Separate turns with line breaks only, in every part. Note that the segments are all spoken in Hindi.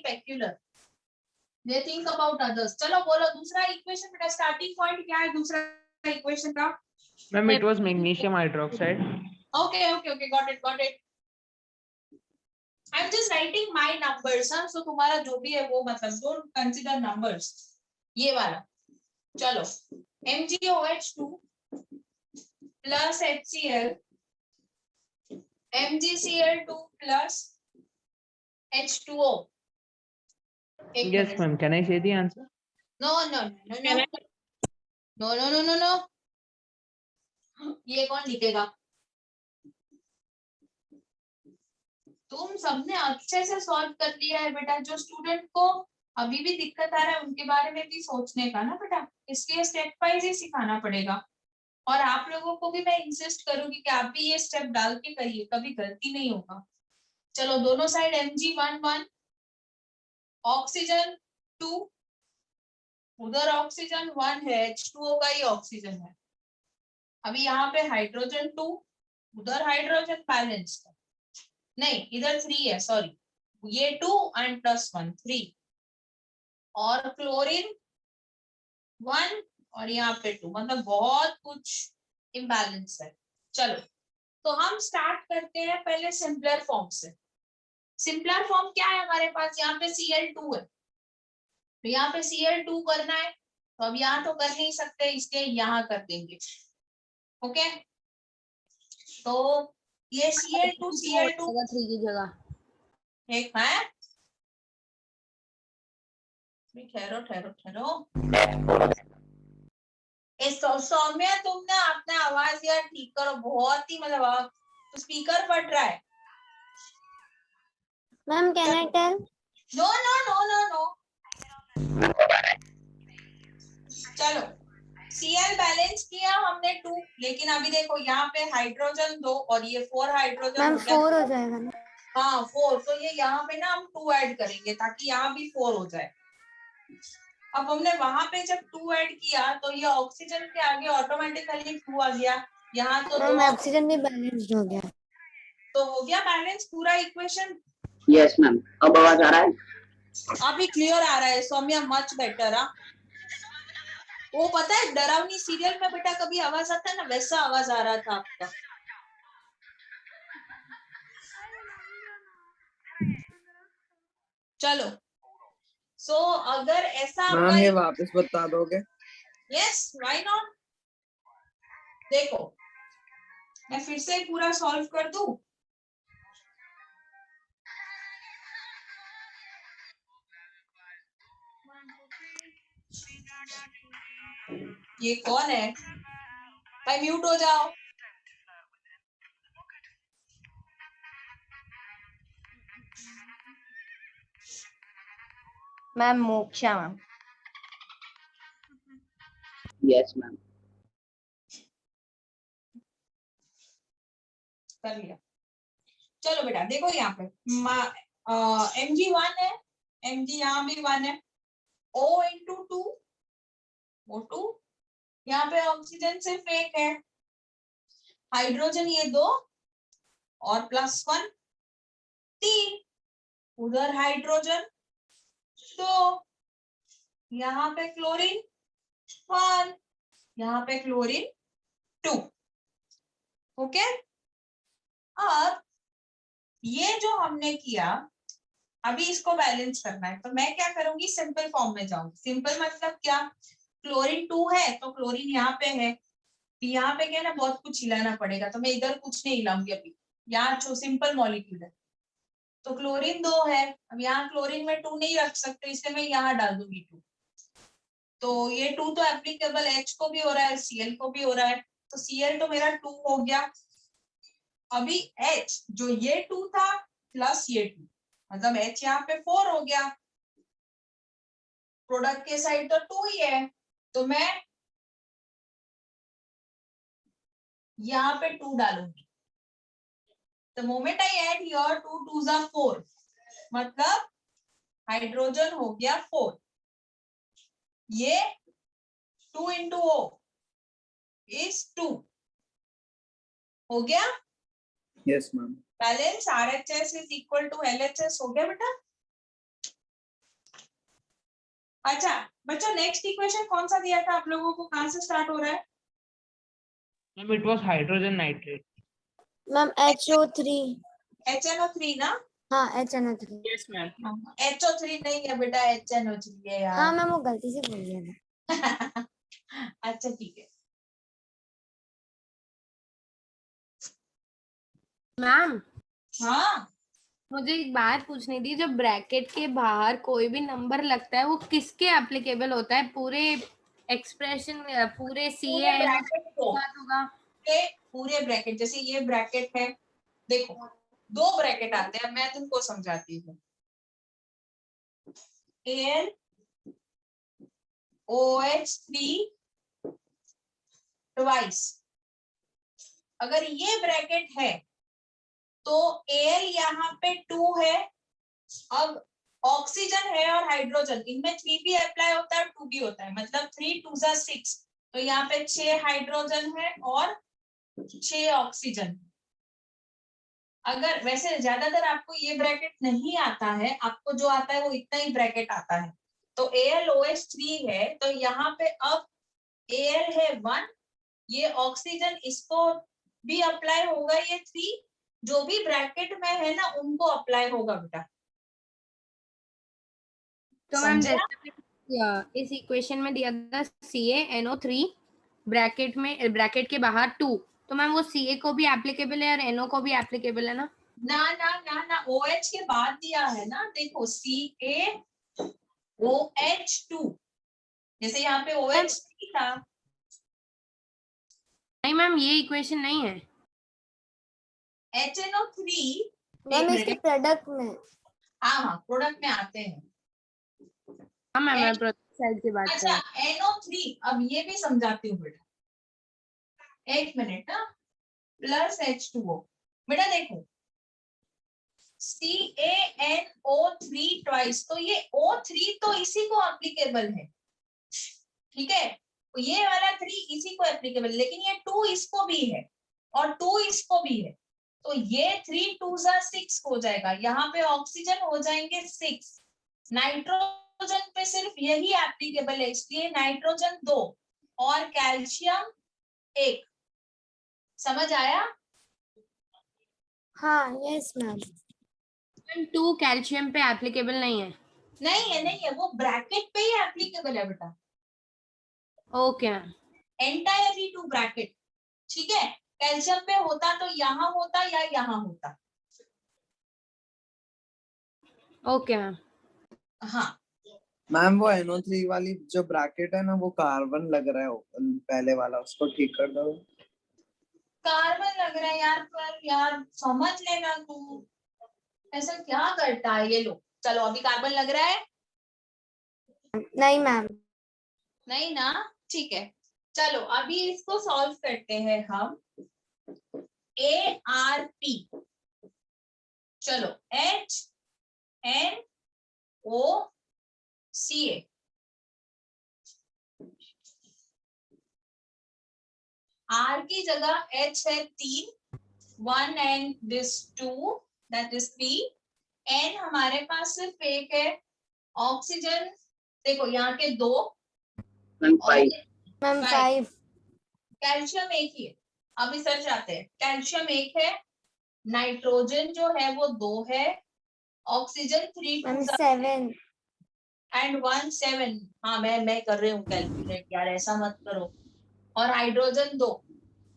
peculiar. They think about others. चलो बोलो दूसरा इक्वेशन बेटा, स्टार्टिंग पॉइंट क्या है दूसरा इक्वेशन का?
Ma'am it was magnesium hydroxide.
Okay, got it. I'm just writing my numbers, हाँ. So तुम्हारा जो भी है वो मतलब don't consider numbers. ये वाला. चलो MgOH2 plus HCl, MgCl2 plus H2O.
Yes ma'am, can I say the answer?
No. ये कौन लिखेगा? तुम सबने अच्छे से सॉल्व कर लिया है बेटा. जो स्टूडेंट को अभी भी दिक्कत आ रहा है उनके बारे में भी सोचने का ना बेटा, इसलिए स्टेप वाइज ही सिखाना पड़ेगा. और आप लोगों को भी मैं इंसिस्ट करूंगी कि आप भी ये स्टेप डाल के करिए, कभी गलती नहीं होगा. चलो दोनों साइड Mg1 ऑक्सीजन 2, उधर ऑक्सीजन 1 है, H2O का ही ऑक्सीजन है. अभी यहाँ पे हाइड्रोजन 2, उधर हाइड्रोजन बैलेंस नहीं, इधर 3 है, सॉरी, ये 2 एंड प्लस 1 3, और क्लोरीन 1 और यहाँ पे 2, मतलब बहुत कुछ इम्बैलेंस है. चलो तो हम स्टार्ट करते हैं पहले सिंपलर फॉर्म से. सिंपलर फॉर्म क्या है हमारे पास? यहाँ पे Cl2 है, तो यहाँ पे Cl2 करना है, तो अब यहाँ तो कर नहीं सकते इसलिए यहाँ कर देंगे. ओके, तो ये Cl2
3 की जगह
एक है. ठहरो. सौम्या तुमने अपना आवाज यार ठीक करो, बहुत ही मतलब तो स्पीकर फट रहा है.
Ma'am can I tell?
No. चलो Cl बैलेंस किया हमने 2, लेकिन अभी देखो यहाँ पे हाइड्रोजन 2 और ये 4 हाइड्रोजन
मैम
हो गया.
4 हो जाएगा ना?
हाँ 4, तो ये यहाँ पे ना हम 2 ऐड करेंगे ताकि यहाँ भी 4 हो जाए. अब हमने वहां पे जब 2 ऐड किया तो ये ऑक्सीजन के आगे ऑटोमेटिकली 2 आ गया. यहाँ तो
मैम ऑक्सीजन भी बैलेंस्ड हो गया,
तो हो गया बैलेंस पूरा इक्वेशन.
यस मैम, अब आवाज आ रहा है?
अभी क्लियर आ रहा है सौम्या, मच बेटर. वो पता है डरावनी सीरियल में बेटा कभी आवाज आता है ना, वैसा आवाज आ रहा था आपका. चलो सो अगर ऐसा
मैम ये वापस बता दोगे?
Yes why not. देखो मैं फिर से पूरा सॉल्व कर दूं. ये कौन है भाई? म्यूट हो जाओ.
Ma'am moksha ma'am.
Yes ma'am.
कर लिया. चलो बेटा देखो यहाँ पे Mg1 है, Mg यहाँ भी 1 है, O इंटू 2 O2, यहाँ पे ऑक्सीजन सिर्फ एक है, हाइड्रोजन ये 2 और प्लस 1 3, उधर हाइड्रोजन 2, यहाँ पे क्लोरीन 1, यहाँ पे क्लोरीन 2. ओके, अब ये जो हमने किया अभी इसको बैलेंस करना है, तो मैं क्या करूंगी, सिंपल फॉर्म में जाऊंगी. सिंपल मतलब क्या, क्लोरीन 2 है तो क्लोरीन यहाँ पे है, यहाँ पे क्या है ना बहुत कुछ हिलाना पड़ेगा, तो मैं इधर कुछ नहीं हिलाऊंगी. अभी यहाँ जो सिंपल मॉलिक्यूल है तो क्लोरीन 2 है, अब यहाँ क्लोरीन में 2 नहीं रख सकते इसलिए मैं यहाँ डाल दूंगी 2. तो ये 2 तो एप्लीकेबल H को भी हो रहा है, Cl को भी हो रहा है, तो Cl तो मेरा 2 हो गया. अभी H जो ये 2 था प्लस ये 2, मतलब H यहाँ पे 4 हो गया. प्रोडक्ट के साइड तो 2 ही है, तो मैं यहाँ पे 2 डालूंगी. The moment I add here 2 2s are 4, मतलब हाइड्रोजन हो गया 4. ये 2 इंटू O इज 2 हो गया.
Yes ma'am.
Balance RHS is equal to LHS हो गया बेटा. अच्छा बच्चों, नेक्स्ट इक्वेशन कौन सा दिया था आप लोगों को, कहाँ से स्टार्ट हो रहा है?
Ma'am it was hydrogen nitrate.
Ma'am HO3।
HNO3 ना?
हाँ HNO3।
Yes ma'am.
HO3 नहीं है बेटा, HNO3 है
हाँ
यार।
मैम वो गलती से बोल दिया था।
अच्छा ठीक है।
मैम
हाँ
मुझे एक बात पूछनी थी, जब ब्रैकेट के बाहर कोई भी नंबर लगता है वो किसके एप्लीकेबल होता है? पूरे एक्सप्रेशन, पूरे सी
पूरे
ए
ब्रैकेट को,
होगा?
पूरे ब्रैकेट, जैसे ये ब्रैकेट है, देखो दो ब्रैकेट आते हैं, मैं तुमको समझाती हूँ। Al OH3 ट्वाइस, अगर ये ब्रैकेट है तो Al यहाँ पे 2 है। अब ऑक्सीजन है और हाइड्रोजन, इनमें 3 भी अप्लाई होता है और 2 भी होता है, मतलब 3 2 जा 6, तो यहाँ पे 6 हाइड्रोजन है और 6 ऑक्सीजन। अगर वैसे ज्यादातर आपको ये ब्रैकेट नहीं आता है, आपको जो आता है वो इतना ही ब्रैकेट आता है। तो AlOH3 है, तो यहाँ पे अब Al है 1, ये ऑक्सीजन, इसको भी अप्लाई होगा ये 3, जो भी ब्रैकेट में है ना उनको अप्लाई होगा बेटा।
तो मैम
समझा?
जैसे इस इक्वेशन में दिया था CaNO3 ब्रैकेट में, ब्रैकेट के बाहर 2, तो मैम वो Ca को भी एप्लीकेबल है और NO को भी एप्लीकेबल है ना?
ना ना ना ना, OH के बाद दिया है ना, देखो CaOH2, जैसे यहाँ पे OH3 था।
नहीं मैम ये इक्वेशन नहीं है।
HNO3,
मैम
एक
इसके
मिनट,
प्रोडक्ट में।
हाँ हाँ प्रोडक्ट में आते हैं।
हाँ मैम मैं प्रोडक्ट साइड की बात कर
अच्छा
रही हूँ।
NO3, अब ये भी समझाती हूँ बेटा, एक मिनट ना, प्लस H2O, बेटा देखो CaNO3 ट्वाइस, तो ये O3 तो इसी को एप्लीकेबल है, ठीक है, तो ये वाला 3 इसी को एप्लीकेबल, लेकिन ये 2 इसको भी है और 2 इसको भी है, तो ये 3 2 जा 6 हो जाएगा। यहाँ पे ऑक्सीजन हो जाएंगे 6, नाइट्रोजन पे सिर्फ यही एप्लीकेबल है, इसलिए नाइट्रोजन 2 और कैल्शियम 1। समझ आया?
हाँ यस मैम।
मैम 2 कैल्शियम पे एप्लीकेबल नहीं है।
नहीं है, वो ब्रैकेट पे ही एप्लीकेबल है बेटा,
okay ma'am.
Entirely to bracket, ठीक है। कैल्शियम पे होता तो यहाँ होता या यहाँ होता।
Okay ma'am.
हाँ
मैम वो NO3 वाली जो ब्रैकेट है ना वो कार्बन लग रहा है पहले वाला, उसको ठीक कर दो।
कार्बन लग रहा है यार, पर यार समझ लेना तू, ऐसा क्या करता है ये लोग। चलो अभी कार्बन लग रहा है?
नहीं मैम।
नहीं ना, ठीक है। चलो अभी इसको सॉल्व करते हैं हम। ARP, चलो HNOCA, R की जगह H है 3, 1 and this 2, that is 3, N हमारे पास सिर्फ एक है, ऑक्सीजन देखो यहाँ के 2,
मैम 5।
मैम 5।
कैल्शियम एक ही है। अब इधर जाते हैं, कैल्शियम एक है, नाइट्रोजन जो है वो 2 है, ऑक्सीजन 3
मैम
2
7।
एंड 1 7। हाँ मैं कर रही हूँ कैलकुलेट यार, ऐसा मत करो। और हाइड्रोजन 2,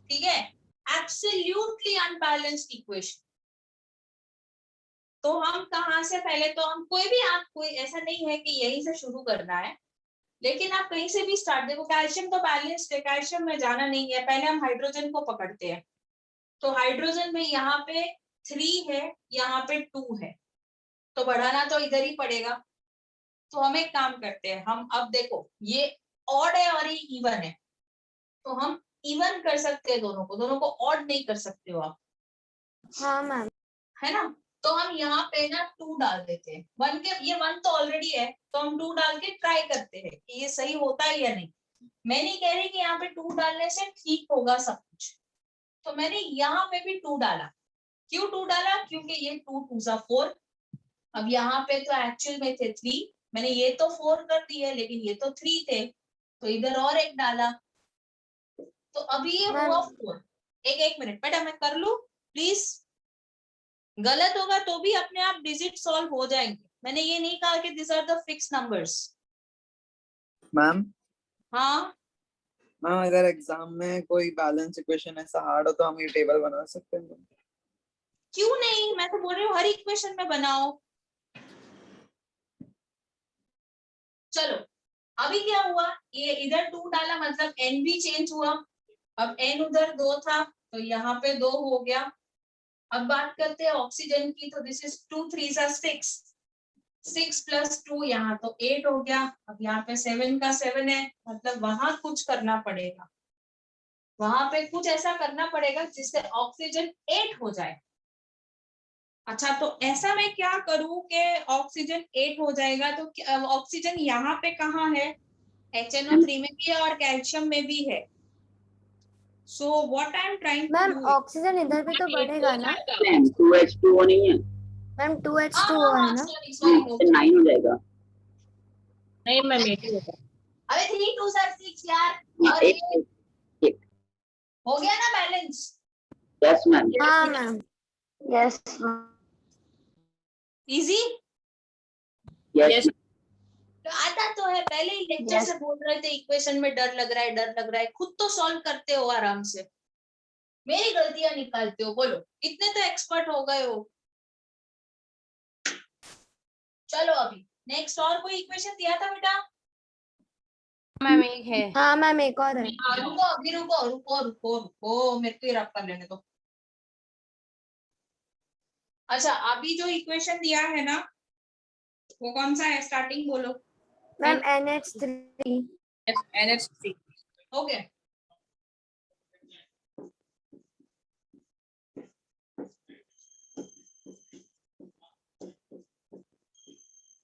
ठीक है। Absolutely unbalanced equation. तो हम कहाँ से, पहले तो हम कोई ऐसा नहीं है कि यहीं से शुरू करना है, लेकिन आप कहीं से भी स्टार्ट, देखो कैल्शियम तो बैलेंस्ड है, कैल्शियम में जाना नहीं है, पहले हम हाइड्रोजन को पकड़ते हैं। तो हाइड्रोजन में यहाँ पे 3 है, यहाँ पे 2 है, तो बढ़ाना तो इधर ही पड़ेगा। तो हम एक काम करते हैं, हम अब देखो ये ऑड है और ये इवन है, तो हम इवन कर सकते हैं दोनों को ऑड नहीं कर सकते हो आप,
हाँ मैम।
है ना। तो हम यहाँ पे ना 2 डाल देते हैं, 1 के, ये 1 तो ऑलरेडी है, तो हम 2 डाल के ट्राई करते हैं कि ये सही होता है या नहीं। मैं नहीं कह रही कि यहाँ पे 2 डालने से ठीक होगा सब कुछ, तो मैंने यहाँ पे भी 2 डाला। क्यों 2 डाला? क्योंकि ये 2 2 जा 4, अब यहाँ पे तो एक्चुअल में थे 3, मैंने ये तो 4 कर दिए लेकिन ये तो 3 थे, तो इधर और एक डाला, तो अभी ये
मैम।
हुआ 4। एक मिनट बेटा मैं कर लूं प्लीज। गलत होगा तो भी अपने आप डिजिट सॉल्व हो जाएंगे, मैंने ये नहीं कहा कि this are the fix numbers.
Ma'am
हाँ
मैम अगर एग्जाम में कोई बैलेंस इक्वेशन ऐसा हार्ड हो तो हम ये टेबल बना सकते हैं?
क्यों नहीं, मैं तो बोल रही हूँ हर इक्वेशन में बनाओ। चलो अभी क्या हुआ, ये इधर 2 डाला मतलब n भी चेंज हुआ, अब n उधर 2 था तो यहाँ पे 2 हो गया। अब बात करते हैं ऑक्सीजन की, तो दिस इज 2 3 6, 6 + 2 यहाँ तो 8 हो गया। अब यहाँ पे 7 का 7 है, मतलब वहां कुछ करना पड़ेगा, वहां पे कुछ ऐसा करना पड़ेगा जिससे ऑक्सीजन 8 हो जाए। अच्छा तो ऐसा मैं क्या करूं कि ऑक्सीजन 8 हो जाएगा, तो ऑक्सीजन यहाँ पे कहाँ है, HNO3 में भी है और कैल्शियम में भी है। So what I am trying to
ma'am
do,
oxygen इधर भी तो बढ़ेगा ना?
मैम 2H2O नहीं है,
मैम 2H2O है ना?
सॉरी सॉरी
9 हो जाएगा।
नहीं मैम 8 होगा।
अरे 3 2 6 यार, और ये
एक
हो गया ना बैलेंस।
Yes ma'am.
हाँ मैम।
यस
इजी
यस
तो आता तो है, पहले ही लेक्चर से बोल रहे थे इक्वेशन में डर लग रहा है, डर लग रहा है, खुद तो सॉल्व करते हो आराम से, मेरी गलतियां निकालते हो। बोलो इतने तो एक्सपर्ट हो गए हो। चलो अभी नेक्स्ट, और कोई इक्वेशन दिया था बेटा?
मैम एक है।
हाँ मैम एक और है।
रुको अभी रुको रुको रुको रुको, मेरे को ये रब कर लेने दो। अच्छा अभी जो इक्वेशन दिया है ना वो कौन सा है, स्टार्टिंग बोलो।
Ma'am NH3।
NH3
हो गया।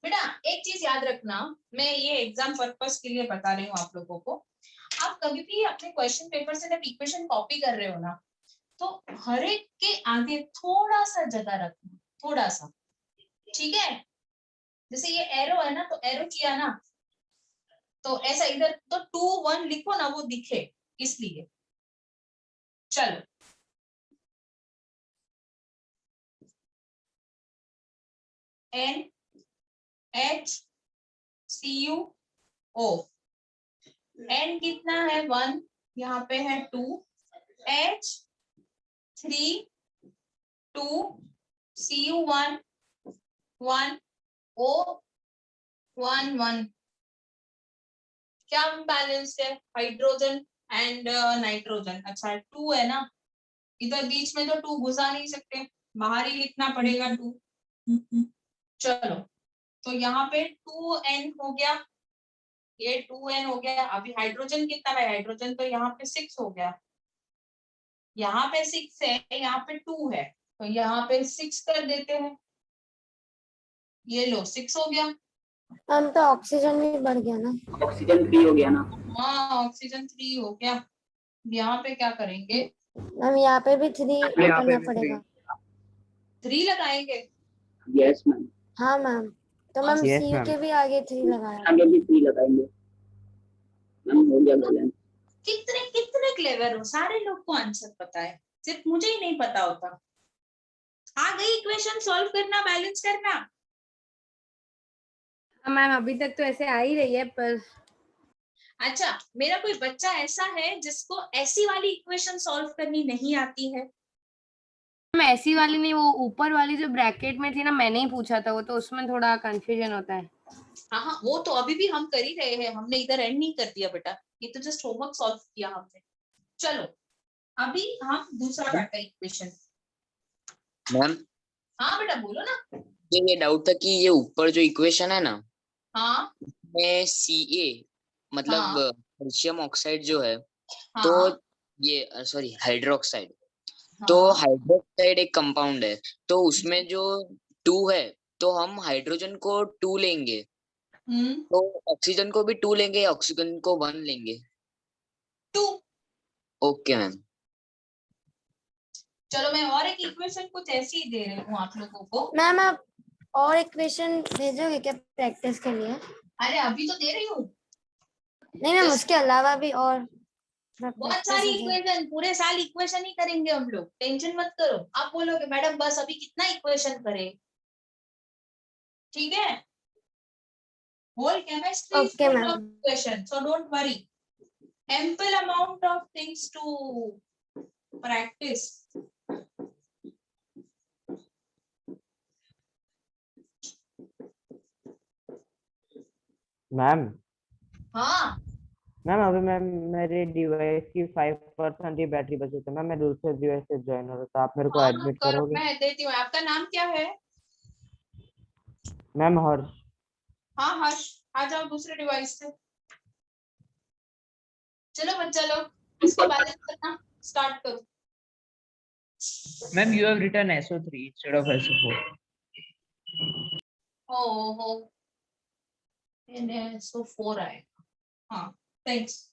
बेटा एक चीज याद रखना, मैं ये एग्जाम पर्पस के लिए बता रही हूँ आप लोगों को, आप कभी भी अपने क्वेश्चन पेपर से जब इक्वेशन कॉपी कर रहे हो ना, तो हर एक के आगे थोड़ा सा जगह रखना, थोड़ा सा, ठीक है। जैसे ये एरो है ना, तो एरो किया ना, तो ऐसा इधर तो 2 1 लिखो ना, वो दिखे इसलिए। चलो NHCuO, N कितना है 1, यहाँ पे है 2, H 3 2 Cu 1 1 O 1 1। क्या बैलेंस है, हाइड्रोजन एंड नाइट्रोजन। अच्छा 2 है ना, इधर बीच में तो 2 घुसा नहीं सकते, बाहर ही लिखना पड़ेगा 2। चलो तो यहाँ पे 2n हो गया, ये 2n हो गया। अभी हाइड्रोजन कितना है, हाइड्रोजन तो यहाँ पे 6 हो गया, यहाँ पे 6 है, यहाँ पे 2 है, तो यहाँ पे 6 कर देते हैं। ये लो 6 हो गया।
मैम तो ऑक्सीजन भी बढ़ गया ना?
ऑक्सीजन 3 हो गया ना।
हाँ ऑक्सीजन 3 हो गया। यहाँ पे क्या करेंगे,
मैम यहाँ पे भी 3
यहाँ पे
करना
भी
पड़ेगा।
3 लगाएंगे।
Yes ma'am.
हाँ मैम, तो मैम
Yes,
CU
ma'am.
के भी आगे 3 लगाया।
आगे भी 3 लगाएंगे मैम, हो गया बैलेंस।
कितने कितने क्लेवर हो, सारे लोग को आंसर पता है, सिर्फ मुझे ही नहीं पता होता। आ गई इक्वेशन सॉल्व करना, बैलेंस करना।
मैम अभी तक तो ऐसे आ ही रही है, पर
अच्छा मेरा कोई बच्चा ऐसा है जिसको ऐसी वाली इक्वेशन सॉल्व करनी नहीं आती है?
मैम ऐसी वाली नहीं, वो ऊपर वाली जो ब्रैकेट में थी ना, मैंने ही पूछा था वो, तो उसमें थोड़ा कंफ्यूजन होता है।
हाँ हाँ वो तो अभी भी हम कर ही रहे हैं, हमने इधर एंड नहीं कर दिया बेटा, ये तो जस्ट होमवर्क सॉल्व किया हमने। चलो अभी हम दूसरा काटा इक्वेशन।
मैम
हाँ बेटा बोलो ना।
ये डाउट था कि ये ऊपर जो इक्वेशन है ना,
हाँ
में Ca मतलब
हाँ।
कैल्शियम ऑक्साइड जो है,
हाँ
तो ये सॉरी हाइड्रोक्साइड,
हाँ,
तो हाइड्रोक्साइड एक कंपाउंड है, तो उसमें जो 2 है तो हम हाइड्रोजन को 2 लेंगे, तो ऑक्सीजन को भी 2 लेंगे या ऑक्सीजन को 1 लेंगे?
2।
Okay ma'am.
चलो मैं और एक इक्वेशन कुछ ऐसी ही दे रही हूँ आप लोगों को।
मैम आप और इक्वेशन भेजोगे क्या प्रैक्टिस के लिए?
अरे अभी तो दे रही हूँ,
नहीं मैम, उसके अलावा भी और
बहुत सारी इक्वेशन, पूरे साल इक्वेशन ही करेंगे हम लोग, टेंशन मत करो। आप बोलोगे मैडम बस अभी कितना इक्वेशन करें, ठीक है? Whole chemistry is
Okay,
full
ma'am.
Of equation, so don't worry, ample amount of things to practice.
Ma'am
हाँ
मैम अभी मैम मेरे डिवाइस की 5% ही बैटरी बची, तो मैम मैं दूसरे डिवाइस से ज्वाइन हो रहा था, आप मेरे को
हाँ
एडमिट
कर,
करोगे?
मैं देती हूँ। आपका नाम क्या है?
मैम हर्ष।
हाँ हर्ष, आ जाओ दूसरे डिवाइस से। चलो बच्चा लोग, इसको बैलेंस करना स्टार्ट करो।
Ma'am you have written SO3 instead of SO4.
हो सो 4 आएगा। हाँ thanks.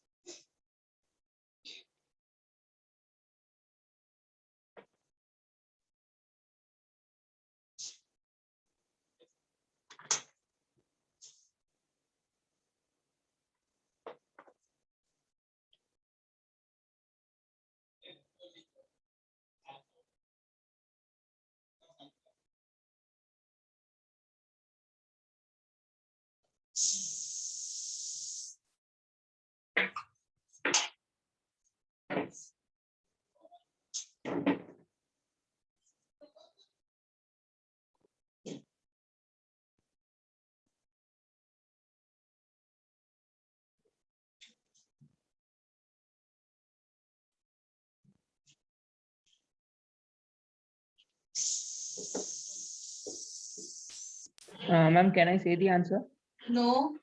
Ma'am, can I say the answer?
No.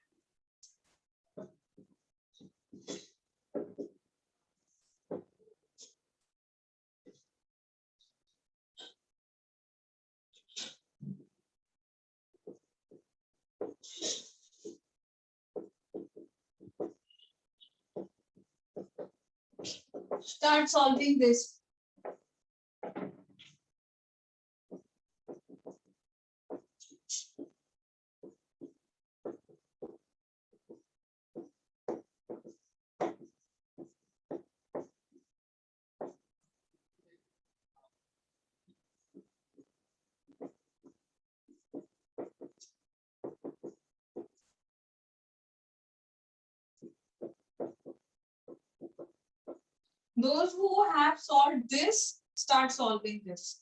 Start solving this. Those who have solved this, start solving this.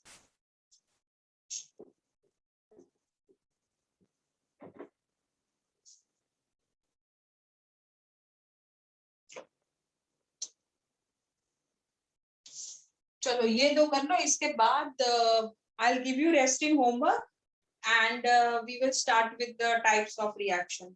चलो ये दो कर लो, इसके बाद I'll give you resting homework and we will start with the types of reaction.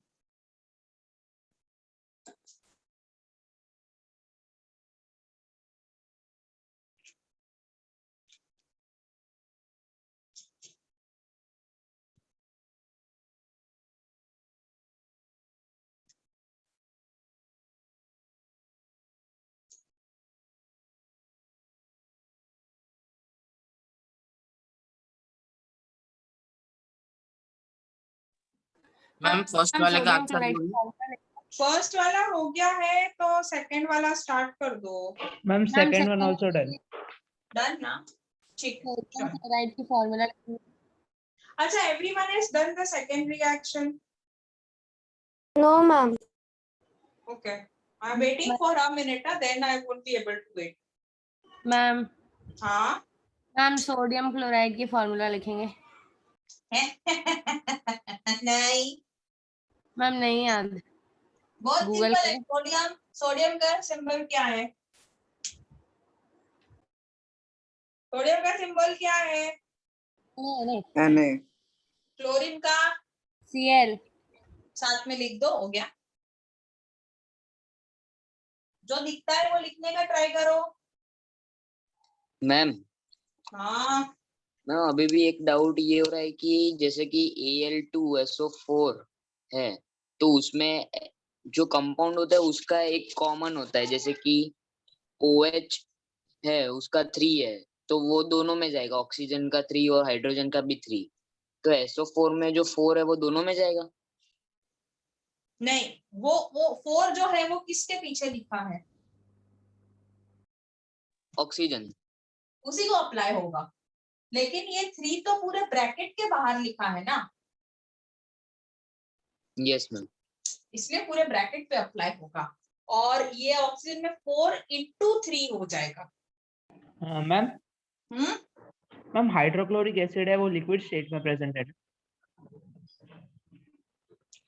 Ma'am first वाले का आंसर
फर्स्ट वाला हो गया है तो सेकंड वाला स्टार्ट कर दो।
Ma'am, second one also done.
Done ना? ठीक है।
क्लोराइड की फॉर्मूला।
अच्छा, everyone has done the second reaction.
No, ma'am.
Okay, I'm waiting for a minute, then I won't be able to wait.
Ma'am
हाँ
मैम सोडियम क्लोराइड की फॉर्मूला लिखेंगे।
नहीं,
मैम नहीं याद।
बहुत
Google
सिंपल है।
पे।
सोडियम, सोडियम का सिंबल क्या है? सोडियम का सिंबल क्या है?
Na.
क्लोरीन का
Cl।
साथ में लिख दो, हो गया। जो दिखता है वो लिखने का ट्राई करो।
मैम
हाँ
मैम अभी भी एक डाउट ये हो रहा है कि जैसे कि Al2SO4 है, तो उसमें जो कंपाउंड होता है उसका एक कॉमन होता है, जैसे कि OH है उसका 3 है, तो वो दोनों में जाएगा, ऑक्सीजन का 3 और हाइड्रोजन का भी 3। तो SO4 में जो 4 है वो दोनों में जाएगा।
नहीं, वो 4 जो है वो किसके पीछे लिखा है,
ऑक्सीजन।
उसी को अप्लाई होगा। लेकिन ये 3 तो पूरे ब्रैकेट के बाहर लिखा है ना,
यस मैम।
इसलिए पूरे ब्रैकेट पे अप्लाई होगा। और ये ऑक्सीजन में 4 into 3 हो जाएगा।
मैम
हम्म,
मैम हाइड्रोक्लोरिक एसिड है वो लिक्विड स्टेट में प्रेजेंट है।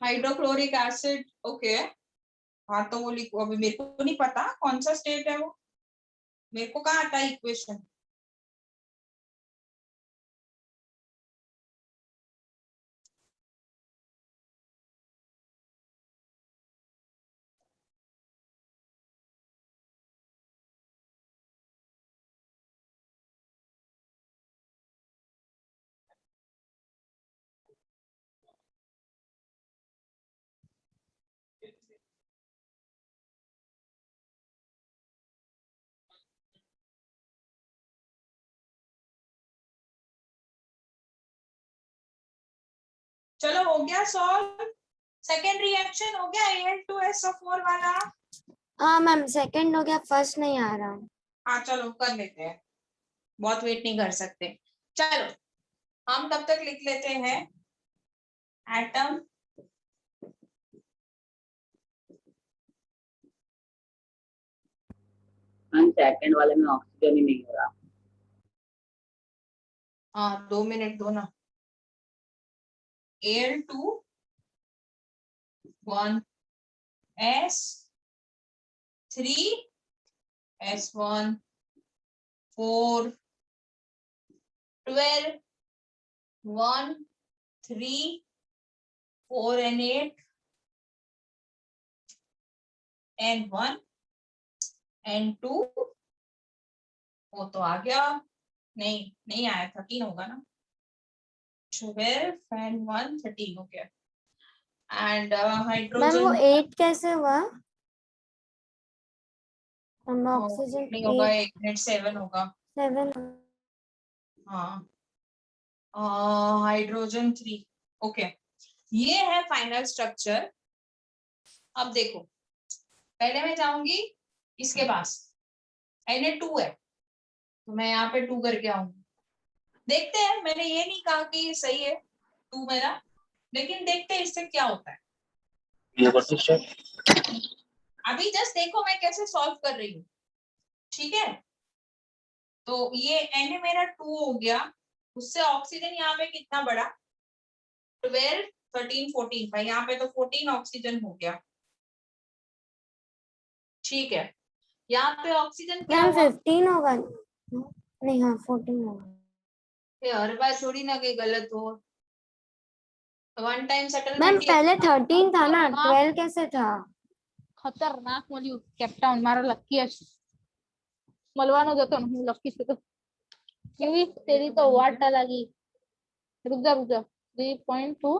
Hydrochloric acid, okay. हाँ तो वो लिखो, अभी मेरे को नहीं पता कौन सा स्टेट है वो, मेरे को कहाँ आता है इक्वेशन। चलो हो गया सॉल्व। सेकेंड रिएक्शन हो गया Al2SO4 वाला।
हाँ मैम, सेकंड हो गया, फर्स्ट नहीं आ रहा।
हाँ चलो कर लेते हैं, बहुत वेट नहीं कर सकते। चलो हम तब तक लिख लेते हैं एटम
मैम सेकंड वाले में ऑक्सीजन ही नहीं हो रहा।
हाँ 2 मिनट दो ना। Al2 1 S3 S1 4 12 1 3 4 and 8 and 1 and 2। वो तो आ गया, नहीं आया, 13 होगा ना। 12 and 1 13 हो गया। एंड
मैम वो
हाइड्रोजन
8 कैसे हुआ? हम ऑक्सीजन
नहीं होगा, 1 मिनट 7 होगा।
7।
हाँ हाइड्रोजन 3, ओके। ये है फाइनल स्ट्रक्चर। अब देखो, पहले मैं जाऊंगी इसके पास, Na2 है तो मैं यहाँ पे 2 करके आऊंगी। देखते हैं, मैंने ये नहीं कहा कि ये सही है 2 मेरा, लेकिन देखते हैं इससे क्या होता है। अभी जस्ट देखो मैं कैसे सॉल्व कर रही हूँ, ठीक है। तो ये Na मेरा 2 हो गया, उससे ऑक्सीजन यहाँ पे कितना बढ़ा, 12 13 14, भाई यहाँ पे तो 14 ऑक्सीजन हो गया, ठीक है। यहाँ पे ऑक्सीजन क्या
मैम
हुआ,
15 होगा। नहीं, हाँ 14 होगा।
हर बार थोड़ी ना कहीं गलत हो। वन टाइम
मैम
सेटलमेंट
पहले 13 था ना, 12 कैसे था?
ખતરનાક મળ્યું કેપ્ટન મારો લકી હશે મળવાનો જતો ને હું લકી છું તો કેવી તેરી તો વાટ લાગી रुक जा 3.2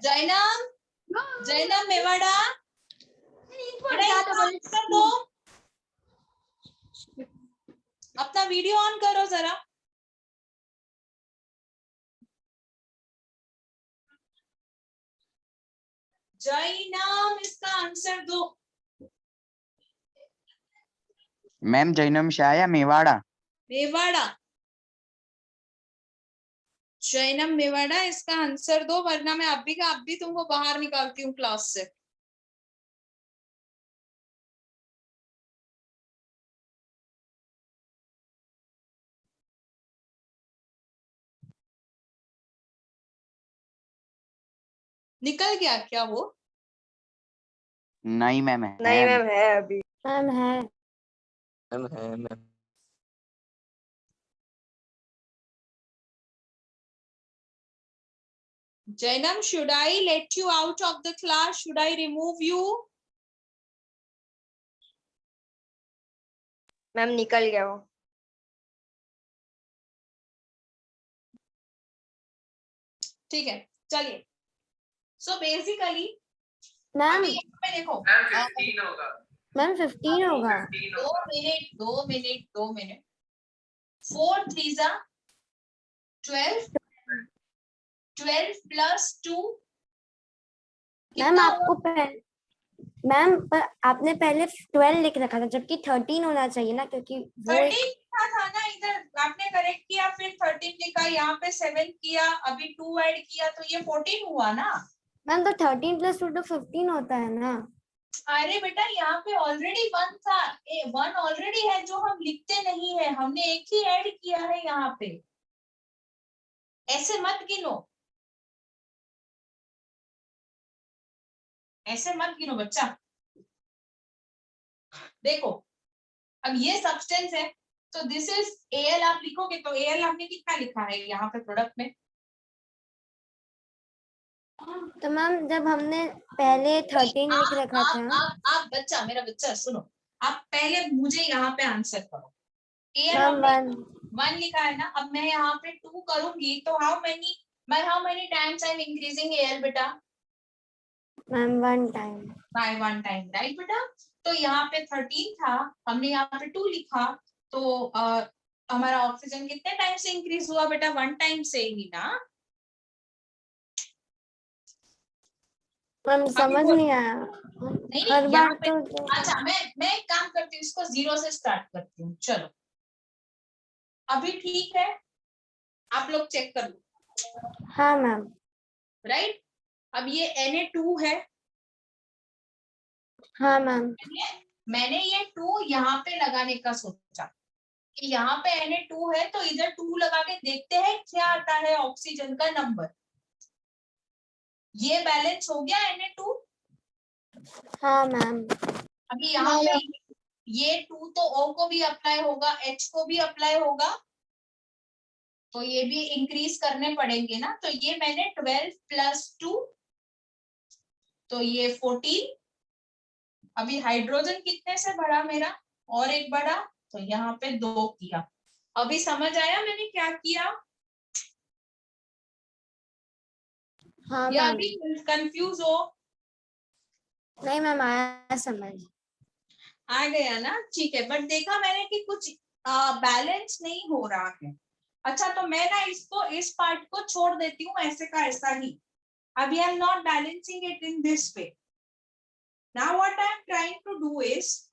जैनम जैनम मेवाड़ा आंसर दो, अपना वीडियो ऑन करो जरा। जैनम इसका आंसर दो।
मैम जैनम शाह या मेवाड़ा?
मेवाड़ा, जैनम मेवाड़ा इसका आंसर दो, वरना मैं अभी का अभी तुमको बाहर निकालती हूँ क्लास से। निकल गया क्या वो?
नहीं मैम है।
नहीं मैम है अभी।
मैम है।
मैम है ma'am.
Jainam, should I let you out of the class? Should I remove you?
Ma'am निकल गया वो।
ठीक है चलिए। सो बेसिकली
मैम
अभी यहाँ पे देखो,
मैम 15 होगा।
2 मिनट 4 3 12 12 प्लस 2
मैम आपको मैम पर आपने पहले 12 लिख रखा था जबकि 13 होना चाहिए ना, क्योंकि वो
13
एक
लिखा था ना इधर, आपने करेक्ट किया, फिर 13 लिखा, यहाँ पे 7 किया, अभी 2 ऐड किया, तो ये 14 हुआ ना।
मैम तो 13 + 2 तो 15 होता है ना।
अरे बेटा यहाँ पे ऑलरेडी 1 था, 1 ऑलरेडी है जो हम लिखते नहीं है, हमने एक ही ऐड किया है यहाँ पे, ऐसे मत गिनो, ऐसे मत गिनो बच्चा। देखो अब ये सब्सटेंस है, तो दिस इज Al, आप लिखोगे तो Al आपने कितना लिखा है यहाँ पे प्रोडक्ट में?
तो मैम जब हमने पहले 13 लिख रखा था।
आप बच्चा, मेरा बच्चा सुनो, आप पहले मुझे यहाँ पे आंसर करो। Al
मैम
हमने 1 लिखा है ना, अब मैं यहाँ पे 2 करूंगी तो how many times I am increasing Al बेटा?
Ma'am 1 time.
By 1 time, right बेटा? तो यहाँ पे 13 था, हमने यहाँ पे 2 लिखा, तो हमारा ऑक्सीजन कितने टाइम से इंक्रीज हुआ बेटा? 1 टाइम से ही ना।
मैम समझ नहीं आया।
नहीं
हर
यहाँ
बार
पे,
तो
अच्छा मैं एक काम करती हूँ, इसको 0 से स्टार्ट करती हूँ। चलो अभी ठीक है, आप लोग चेक कर लो।
हाँ मैम।
राइट, अब ये Na2 है।
हाँ मैम।
मैंने ये 2 यहाँ पे लगाने का सोचा कि यहाँ पे Na2 है, तो इधर 2 लगा के देखते हैं क्या आता है ऑक्सीजन का नंबर। ये बैलेंस हो गया Na2।
हाँ मैम।
अभी यहाँ पे ये 2 तो O को भी अप्लाई होगा, H को भी अप्लाई होगा, तो ये भी इंक्रीज करने पड़ेंगे ना। तो ये मैंने 12 + 2, तो ये 14। अभी हाइड्रोजन कितने से बढ़ा मेरा? और एक बढ़ा, तो यहाँ पे 2 किया। अभी समझ आया मैंने क्या किया?
हाँ
या
मैम।
अभी कंफ्यूज हो?
नहीं मैम आया समझ।
आ गया ना, ठीक है। बट देखा मैंने कि कुछ बैलेंस नहीं हो रहा है। अच्छा तो मैं ना इसको, इस पार्ट को छोड़ देती हूँ ऐसे का ऐसा ही। अभी I am not balancing it in this way. Now what I am trying to do is,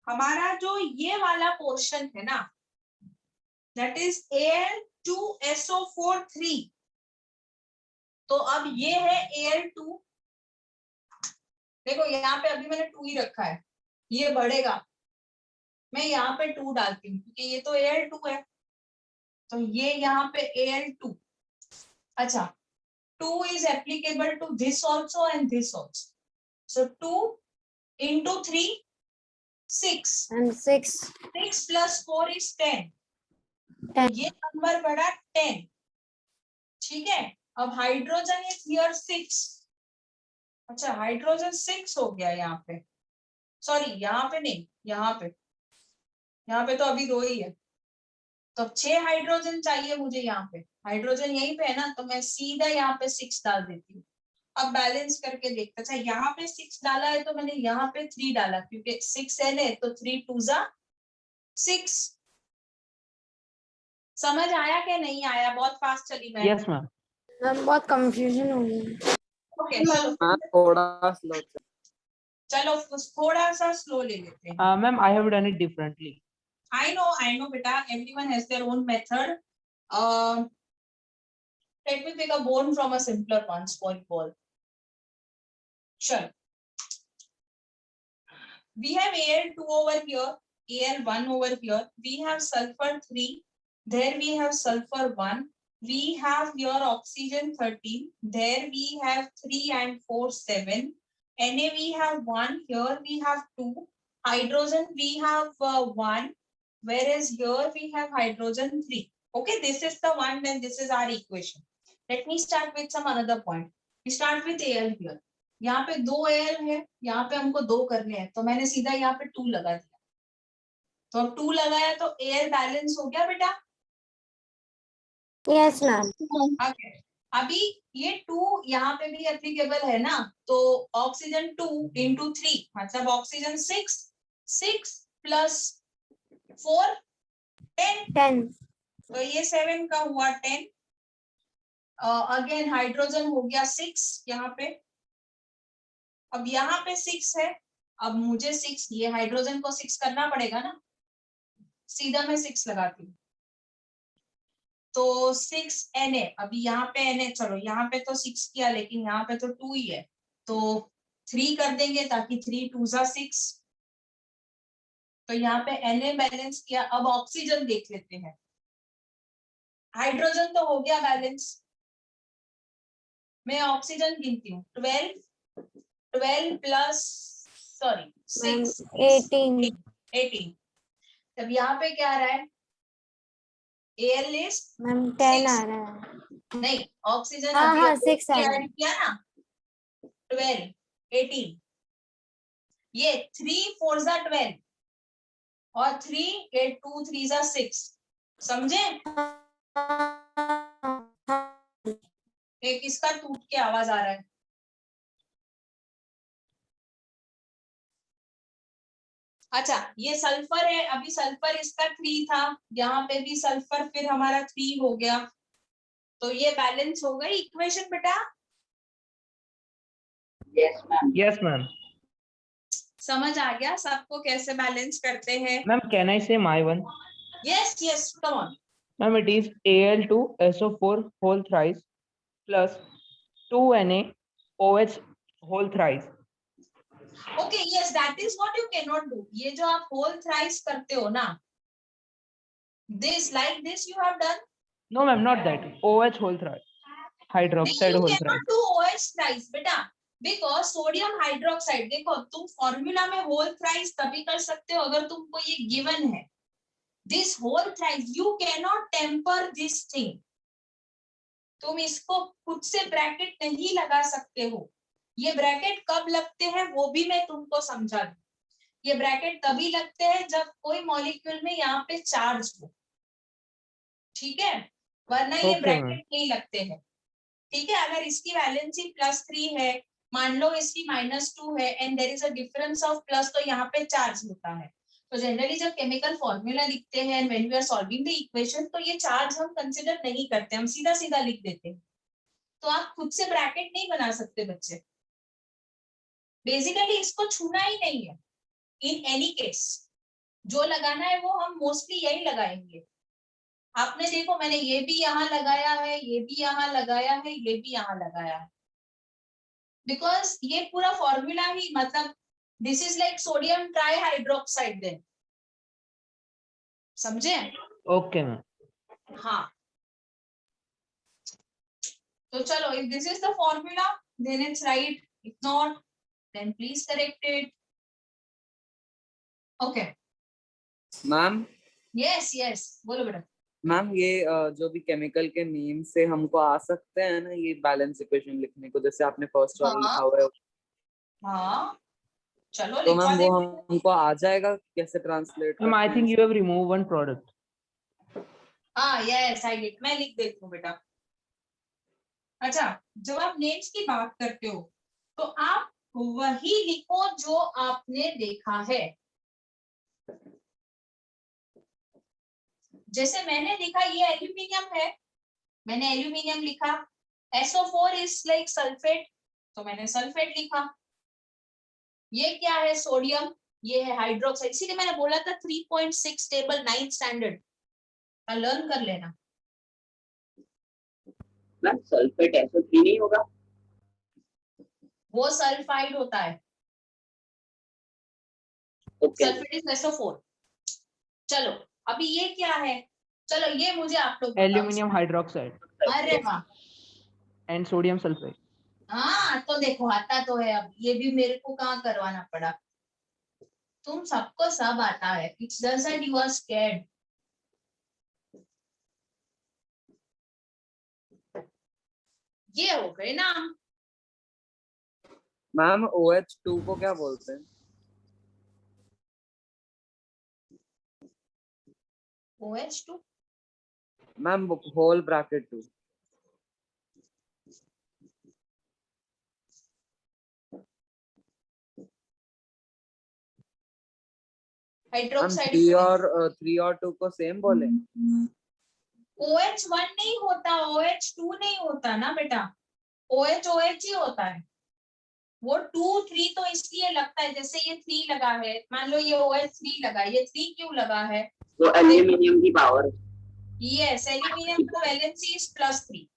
हमारा जो ये वाला पोर्शन है ना, दैट इज Al2SO4 3। तो अब ये है Al2, देखो यहाँ पे अभी मैंने 2 ही रखा है, ये बढ़ेगा, मैं यहाँ पे 2 डालती हूँ क्योंकि ये तो Al2 है, तो ये यहाँ पे Al2। अच्छा 2 is applicable to this also and this also, so 2 into 3 6,
and 6
6 plus 4 is 10, तो ये नंबर बढ़ा 10। ठीक है, अब हाइड्रोजन इज हियर 6। अच्छा हाइड्रोजन 6 हो गया यहाँ पे, सॉरी यहाँ पे नहीं, यहाँ पे तो अभी 2 ही है, तो 6 हाइड्रोजन चाहिए मुझे यहाँ पे। हाइड्रोजन यहीं पे है ना, तो मैं सीधा यहाँ पे 6 डाल देती हूँ। अब बैलेंस करके देखते, अच्छा यहाँ पे 6 डाला है तो मैंने यहाँ पे 3 डाला, क्योंकि 6 है तो 3 2 जा 6। समझ आया क्या नहीं आया? बहुत फास्ट चली मैं।
Yes, ma'am.
मैम बहुत कंफ्यूजन हो गई।
ओके चलो
हाँ थोड़ा स्लो।
चलो थोड़ा सा स्लो ले लेते हैं।
Ma'am, I have done it differently.
I know beta, everyone has their own method. Let me pick a bone from a simpler one, small ball. Sure. We have Al2 over here, Al1 over here. We have sulfur 3. There we have sulfur 1. We have here oxygen 13. There we have 3 and 4 7. Na we have 1. Here we have 2. Hydrogen we have 1. Whereas here we have hydrogen 3. Okay, this is the one, and this is our equation. Let me start with some another point. We start with Al here. यहाँ पे 2 Al है, यहाँ पे हमको 2 करने हैं, तो मैंने सीधा यहाँ पे 2 लगा दिया। तो अब 2 लगाया तो Al बैलेंस हो गया बेटा।
Yes ma'am.
ओके, अभी ये 2 यहाँ पे भी एप्लीकेबल है ना, तो ऑक्सीजन 2 into 3 मतलब ऑक्सीजन 6, 6 plus 4 10,
10।
तो ये 7 का हुआ 10। अगेन हाइड्रोजन हो गया 6 यहाँ पे। अब यहाँ पे 6 है, अब मुझे 6 ये हाइड्रोजन को 6 करना पड़ेगा ना, सीधा मैं 6 लगाती हूँ तो 6 Na। अभी यहाँ पे Na, चलो यहाँ पे तो 6 किया लेकिन यहाँ पे तो 2 ही है तो 3 कर देंगे ताकि 3 2 जा 6। तो यहाँ पे Na बैलेंस किया। अब ऑक्सीजन देख लेते हैं। हाइड्रोजन तो हो गया बैलेंस, मैं ऑक्सीजन गिनती हूँ 12 प्लस सॉरी 6 18। तब यहाँ पे क्या आ रहा है, एल इज
मैम 10 आ रहा है।
नहीं, ऑक्सीजन
हाँ,
अभी
हाँ, 6 आ रहा है।
ऐड किया ना 12 18, ये 3 4 जा 12 और 3 8 2 3 जा 6, समझे? एक इसका टूट के आवाज आ रहा है। अच्छा ये सल्फर है, अभी सल्फर इसका 3 था, यहाँ पे भी सल्फर फिर हमारा 3 हो गया तो ये बैलेंस हो गई इक्वेशन बेटा।
Yes ma'am.
Yes, ma'am.
समझ आ गया सबको कैसे बैलेंस करते हैं?
Ma'am, can I say my one?
Yes yes come on.
Ma'am, it is Al2SO4 whole thrice plus 2NaOH whole thrice.
Okay yes that is what you can not do. ये जो आप होल थ्राइस करते हो ना, this like this you have done.
No, ma'am, not that. OH whole thrice. Hydroxide
you
whole
cannot
thrice.
do OH thrice बेटा, बिकॉज सोडियम हाइड्रोक्साइड देखो तुम फॉर्मूला में होल थ्राइस तभी कर सकते हो अगर तुमको ये गिवन है। This whole thrice you can not tamper this thing, तुम इसको खुद से ब्रैकेट नहीं लगा सकते हो। ये ब्रैकेट कब लगते हैं वो भी मैं तुमको समझा दूं। ये ब्रैकेट तभी लगते हैं जब कोई मॉलिक्यूल में यहाँ पे चार्ज हो, ठीक है, वरना ये
Okay,
ब्रैकेट
ma'am.
नहीं लगते हैं। ठीक है, अगर इसकी वैलेंसी +3 है, मान लो इसकी -2 है and there is a difference of plus, तो यहाँ पे चार्ज होता है। तो जनरली जब केमिकल फॉर्मूला लिखते हैं and when we are solving the equation तो ये चार्ज हम कंसीडर नहीं करते, हम सीधा सीधा लिख देते हैं। तो आप खुद से ब्रैकेट नहीं बना सकते बच्चे, बेसिकली इसको छूना ही नहीं है। इन एनी केस जो लगाना है वो हम मोस्टली यही लगाएंगे। आपने देखो मैंने ये भी यहाँ लगाया है, ये भी यहाँ लगाया है, ये भी यहाँ लगाया है, बिकॉज ये पूरा फॉर्मूला ही मतलब this is like sodium trihydroxide then, समझे?
Okay, ma'am.
हाँ तो चलो, if this is the formula then it's right, if not then please correct it. Okay
ma'am
yes yes बोलो बेटा।
मैम ये जो भी केमिकल के नेम से हमको आ सकते हैं ना ये बैलेंस इक्वेशन लिखने को, जैसे आपने फर्स्ट वाला लिखा हुआ है,
हाँ चलो
तो
लिखवा
मैम वो
देंगे।
हमको आ जाएगा कैसे translate
Ma'am, I think you have removed one product.
हाँ यस आई डिड, मैं लिख देती हूँ बेटा। अच्छा जब आप नेम्स की बात करते हो तो आप वही लिखो जो आपने देखा है। जैसे मैंने लिखा ये एल्यूमिनियम है, मैंने एल्यूमिनियम लिखा। SO4 इज लाइक सल्फेट, तो मैंने सल्फेट लिखा। ये क्या है सोडियम, ये है हाइड्रोक्साइड, इसीलिए मैंने बोला था 3.6 टेबल 9th स्टैंडर्ड का लर्न कर लेना।
मैम सल्फेट SO3 नहीं होगा?
वो सल्फाइड होता है,
ओके
सल्फेट इज SO4। चलो अभी ये क्या है, चलो ये मुझे आप लोग बताओ।
Aluminium hydroxide
अरे वाह,
and sodium sulfate.
हाँ तो देखो आता तो है, अब ये भी मेरे को कहाँ करवाना पड़ा। तुम सबको सब आता है, it's doesn't you are scared. ये हो गए ना।
मैम OH2 को क्या बोलते हैं?
OH2
ma'am whole bracket 2।
Hydroxide
3 और 2 को सेम बोले?
OH1 नहीं होता, OH2 नहीं होता ना बेटा, OH ही होता है। वो 2 3 तो इसलिए लगता है, जैसे ये 3 लगा है, मान लो ये OH3 लगा है, ये 3 क्यों लगा है?
वो एल्यूमिनियम की पावर।
यस, एल्यूमिनियम का वैलेंसी इज +3,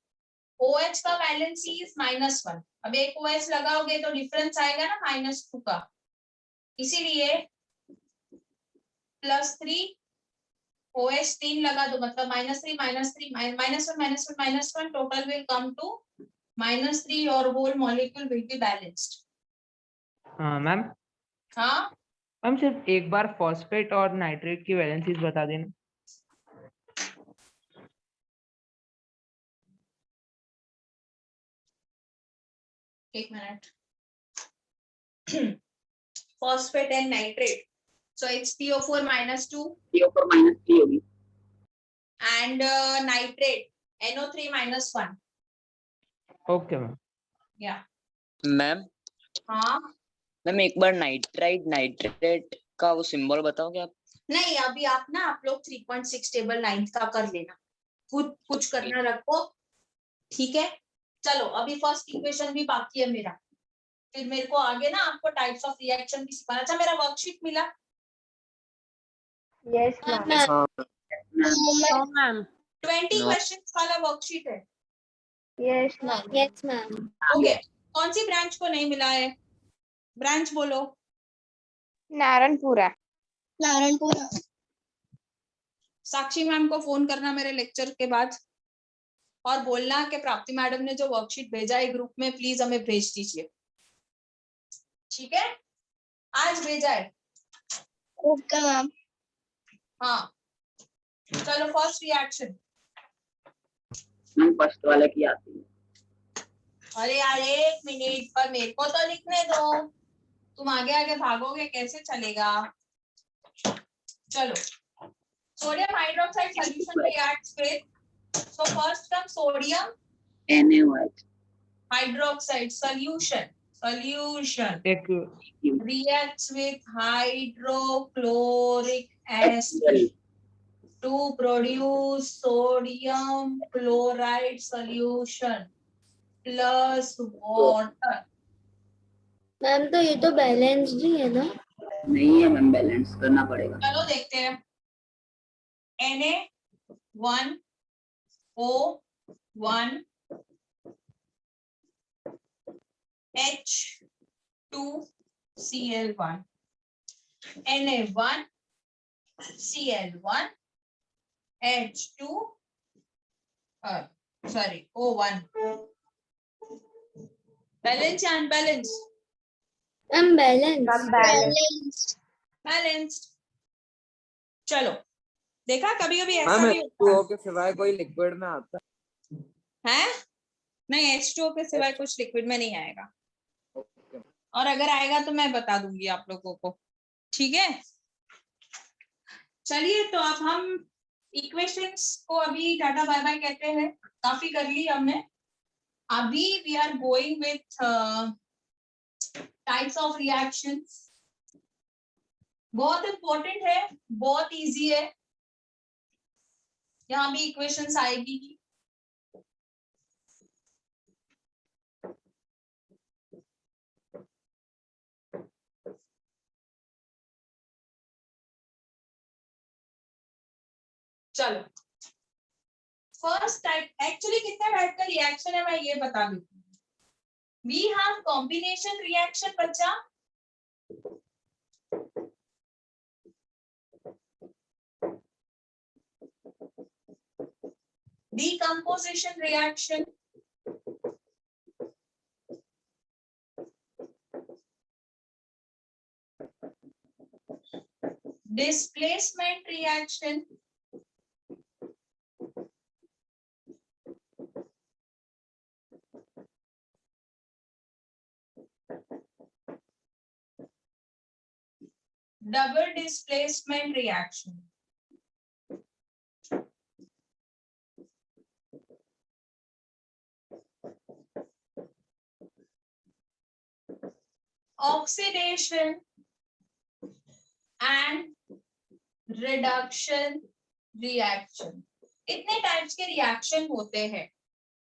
OH का वैलेंसी इज -1। अब एक OH लगाओगे तो डिफरेंस आएगा ना -2 का, इसीलिए +3, OH 3 लगा दो मतलब -3 -1 -1 टोटल विल कम टू -3 और whole molecule will be balanced.
हाँ मैम।
हाँ
मैम सिर्फ एक बार फॉस्फेट और नाइट्रेट की वैलेंसीज बता देना।
एक minute. Phosphate and nitrate, so it's PO4 -2
PO4 -3 होगी।
and nitrate NO3 -1।
Okay ma'am.
या
मैम
हाँ
मैम एक बार नाइट्रेट का वो सिंबल बताओगे आप?
नहीं, अभी आप ना आप लोग 3.6 टेबल 9 का कर लेना, खुद कुछ करना रखो, ठीक है। चलो अभी फर्स्ट इक्वेशन भी बाकी है मेरा, फिर मेरे को आगे ना आपको टाइप्स ऑफ रिएक्शन भी सिखाना। अच्छा मेरा वर्कशीट मिला?
Yes ma'am.
हाँ
नो मैम।
20
No.
क्वेश्चंस वाला वर्कशीट है।
Yes ma'am. Yes ma'am.
Okay, कौन सी ब्रांच को नहीं मिला है? ब्रांच बोलो।
नारायणपुरा।
नारायणपुरा।
साक्षी मैम को फोन करना मेरे लेक्चर के बाद और बोलना कि प्राप्ति मैडम ने जो वर्कशीट भेजा है ग्रुप में, प्लीज हमें भेज दीजिए, ठीक है? आज भेजा है।
Okay ma'am.
हाँ चलो फर्स्ट रिएक्शन।
मैम फर्स्ट वाले की आती है।
अरे यार एक मिनट पर मेरे को तो लिखने दो, तुम आगे आगे भागोगे कैसे चलेगा? चलो, sodium hydroxide solution reacts with, so first comes sodium
NaOH
hydroxide solution
एक
reacts with hydrochloric acid to produce sodium chloride solution plus water।
Ma'am तो ये तो बैलेंस्ड ही है ना?
नहीं है मैम, बैलेंस करना पड़ेगा।
चलो देखते हैं। Na1O1 H2Cl1 Na1 Cl1 H2 sorry O1। Balance या अनबैलेंस?
बैलेंस।
बैलेंस्ड। चलो देखा, कभी कभी ऐसा
मैम
भी होता
H2O के सिवाय कोई लिक्विड में आता
है? नहीं, H2O के सिवाय कुछ लिक्विड में नहीं आएगा,
है?
और अगर आएगा तो मैं बता दूंगी आप लोगों को, ठीक है? चलिए तो अब हम इक्वेशंस को अभी टाटा बाय बाय कहते हैं, काफी कर ली हमने। अभी we are going with types of reactions. बहुत इंपॉर्टेंट है, बहुत इजी है, यहाँ भी इक्वेशंस आएगी ही। चलो फर्स्ट टाइप, एक्चुअली कितने टाइप का रिएक्शन है मैं ये बता देती हूँ। वी हैव कॉम्बिनेशन रिएक्शन बच्चा, decomposition reaction, displacement reaction, double displacement reaction, oxidation and reduction reaction। इतने टाइप्स के रिएक्शन होते हैं,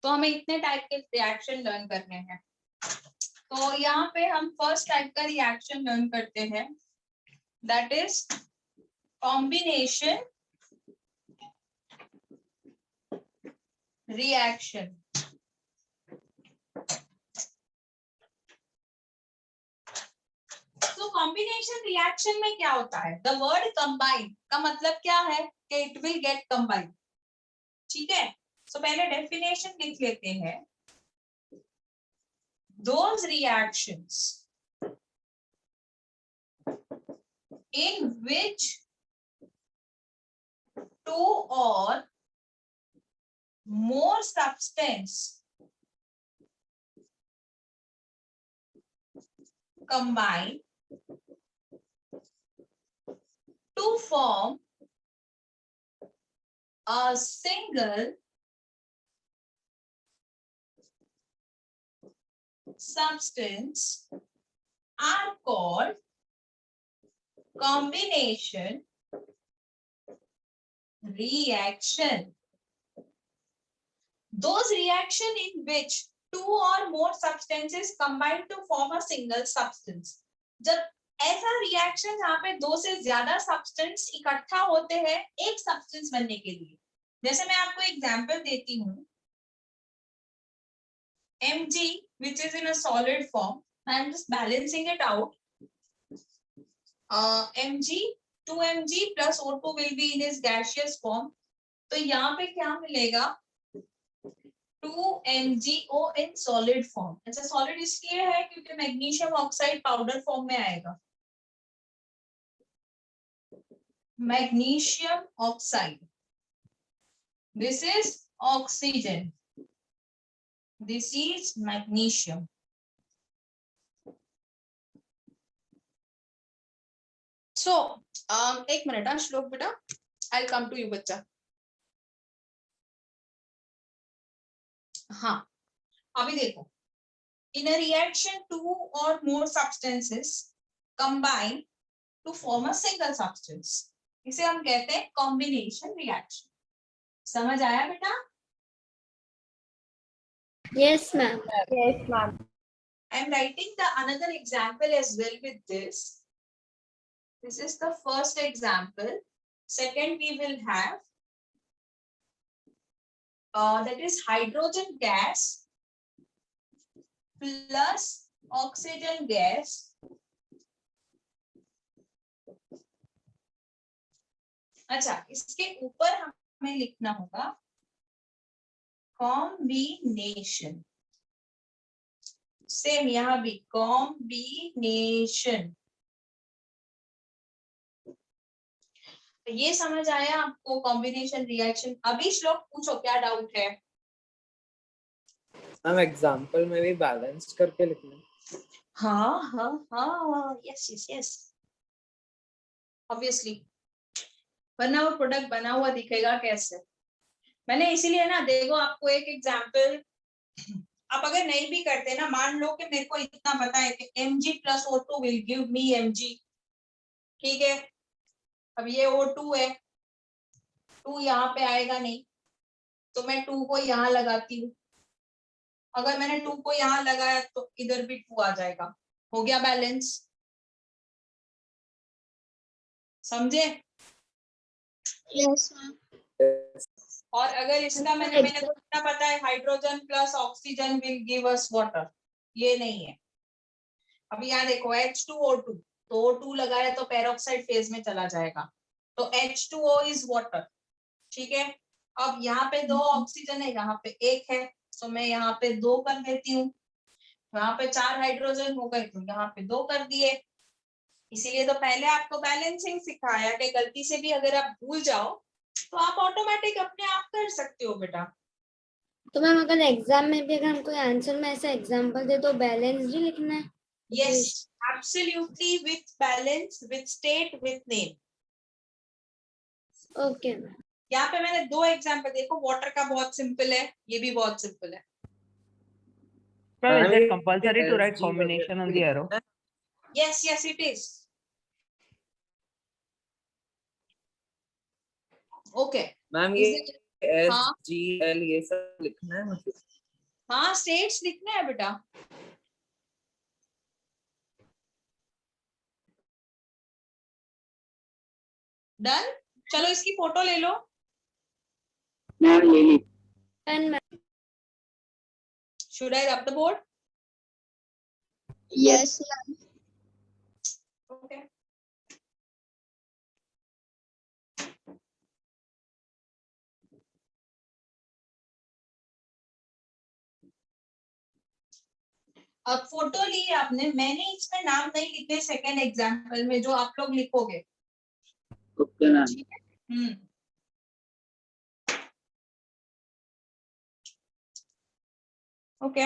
तो हमें इतने टाइप के रिएक्शन लर्न करने हैं। तो यहाँ पे हम फर्स्ट टाइप का रिएक्शन लर्न करते हैं, दैट इज कॉम्बिनेशन रिएक्शन। तो कॉम्बिनेशन रिएक्शन में क्या होता है, द वर्ड कंबाइन का मतलब क्या है कि इट विल गेट कंबाइन। ठीक है, सो पहले डेफिनेशन लिख लेते हैं। Those reactions in which two or more substance combine to form a single substance are called combination reaction. Those reaction in which two or more substances combine to form a single substance. जब ऐसा रिएक्शन जहाँ पे दो से ज्यादा सब्सटेंस इकट्ठा होते हैं एक सब्सटेंस बनने के लिए, जैसे मैं आपको एग्जांपल देती हूँ, Mg which is in a solid form, I am just balancing it out. Mg 2Mg plus O2 will be in its gaseous form. तो यहाँ पे क्या मिलेगा, 2MgO in solid form. अच्छा, सॉलिड इसलिए है क्योंकि मैग्नीशियम ऑक्साइड पाउडर फॉर्म में आएगा। Magnesium oxide, this is oxygen, this is magnesium. So एक मिनट श्लोक बेटा, I'll come to you बच्चा। हाँ, अभी देखो, in a reaction two or more substances combine to form a single substance, इसे हम कहते हैं combination reaction। समझ आया बेटा?
Yes, ma'am.
Yes, ma'am.
I am writing the another example as well with this. This is the first example. Second, we will have that is hydrogen gas plus oxygen gas अच्छा, इसके ऊपर हमें लिखना होगा कॉम्बिनेशन। सेम यहाँ भी कॉम्बिनेशन। ये समझ आया आपको कॉम्बिनेशन रिएक्शन? अभी श्लोक पूछो क्या डाउट है?
हम एग्जांपल में भी बैलेंस करके लिखना।
हाँ हाँ हाँ, यस यस यस, ऑब्वियसली, वरना वो प्रोडक्ट बना हुआ दिखेगा कैसे? मैंने इसीलिए ना, देखो आपको एक एग्जांपल, आप अगर नहीं भी करते ना, मान लो कि मेरे को इतना पता है कि Mg plus O2 will give me Mg, ठीक है, अब ये O2 है, 2 यहाँ पे आएगा नहीं, तो मैं 2 को यहाँ लगाती हूँ। अगर मैंने 2 को यहाँ लगाया तो इधर भी 2 आ जाएगा, हो गया बैलेंस। समझे?
Yes ma'am.
और अगर इसका मैंने तो इतना पता है hydrogen plus oxygen will give us water, ये नहीं है। अब यहाँ देखो H2O2, तो O2 लगाया तो पेरोक्साइड फेज में चला जाएगा, तो H2O इज वाटर, ठीक है। अब यहाँ पे 2 ऑक्सीजन है, यहाँ पे 1 है, तो मैं यहाँ पे 2 कर देती हूँ। यहाँ पे 4 हाइड्रोजन हो गए, तो यहाँ पे 2 कर दिए। इसीलिए तो पहले आपको बैलेंसिंग सिखाया कि गलती से भी अगर आप भूल जाओ तो आप ऑटोमेटिक अपने आप कर सकते हो बेटा।
तो मैम अगर एग्जाम में भी अगर हमको आंसर में ऐसा एग्जांपल दे तो बैलेंस ही लिखना है?
Yes, absolutely, with balance, with state, with name.
Okay ma'am.
यहाँ पे मैंने 2 एग्जांपल, देखो वाटर का बहुत सिंपल है, ये भी बहुत सिंपल है।
Ma'am, is it compulsory to write combination on the arrow?
Yes, yes, it is. Okay.
Ma'am
Is
ये
it-
एस
हाँ
जी एल ये सब लिखना है मतलब?
हाँ स्टेट्स लिखने हैं बेटा। डन, चलो इसकी फोटो ले लो।
मैम ले ली।
Done, ma'am.
शुड आई रब द बोर्ड?
Yes
okay. अब फोटो ली आपने, मैंने इसमें नाम नहीं लिखे सेकेंड एग्जाम्पल में, जो आप लोग लिखोगे।
Okay ma'am.
ठीक है। ओके।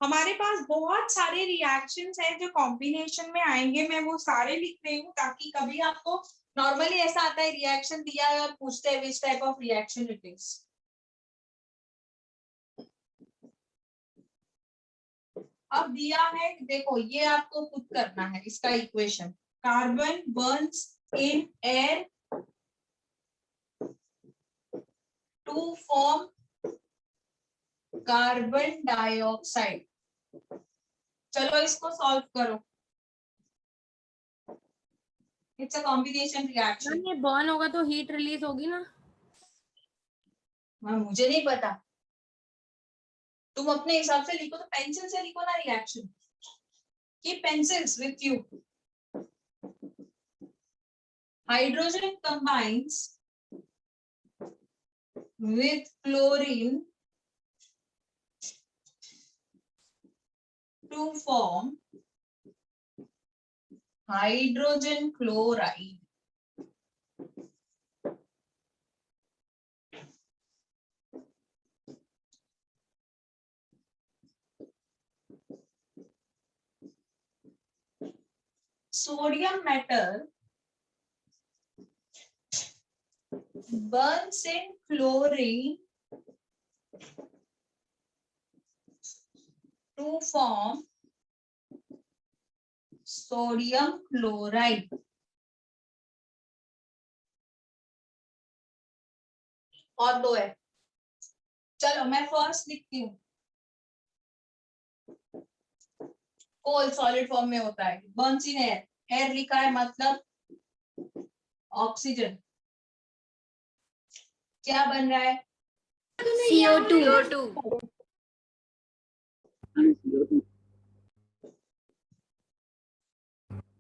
हमारे पास बहुत सारे रिएक्शंस हैं जो कॉम्बिनेशन में आएंगे, मैं वो सारे लिख रही हूँ ताकि कभी आपको नॉर्मली ऐसा आता है रिएक्शन दिया है और पूछते हैं which type of reaction it is. अब दिया है, देखो ये आपको खुद करना है इसका equation. Carbon burns in air to form carbon dioxide. चलो इसको सॉल्व करो। It's a combination reaction.
Ma'am ये बर्न होगा तो हीट रिलीज होगी ना?
मुझे नहीं पता, तुम अपने हिसाब से लिखो, तो पेंसिल से लिखो ना reaction. Keep pencils with you. Hydrogen combines with chlorine to form hydrogen chloride. Sodium metal burns in chlorine to form sodium chloride. और दो है, चलो मैं फर्स्ट लिखती हूँ। कोल सॉलिड फॉर्म में होता है, बर्न्स इन एयर, एयर लिखा है मतलब ऑक्सीजन। क्या बन रहा है?
CO2.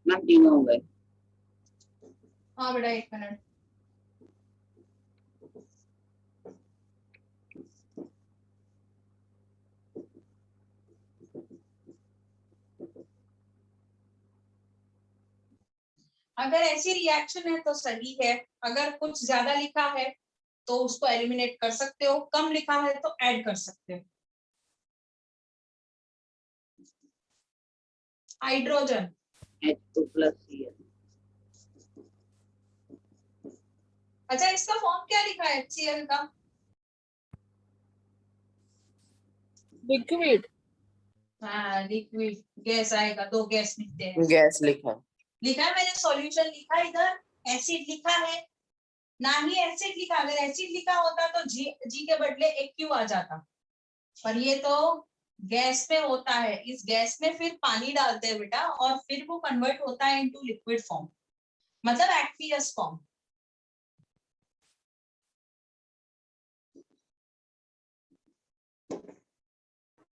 मैम तीनों हो गए।
हाँ बेटा एक मिनट। अगर ऐसी रिएक्शन है तो सही है, अगर कुछ ज्यादा लिखा है तो उसको एलिमिनेट कर सकते हो, कम लिखा है तो ऐड कर सकते हो। Hydrogen
H2+Cl।
अच्छा इसका फॉर्म क्या लिखा है HCl का?
लिक्विड।
हाँ लिक्विड, गैस आएगा, दो गैस लिखते हैं।
गैस लिखा है।
लिखा है मैंने, सॉल्यूशन लिखा है, इधर एसिड लिखा है ना, ही एसिड लिखा। अगर एसिड लिखा होता तो जी के बदले एक क्यू आ जाता, पर ये तो गैस में होता है। इस गैस में फिर पानी डालते हैं बेटा, और फिर वो कन्वर्ट होता है इनटू लिक्विड फॉर्म, मतलब एक्वियस फॉर्म।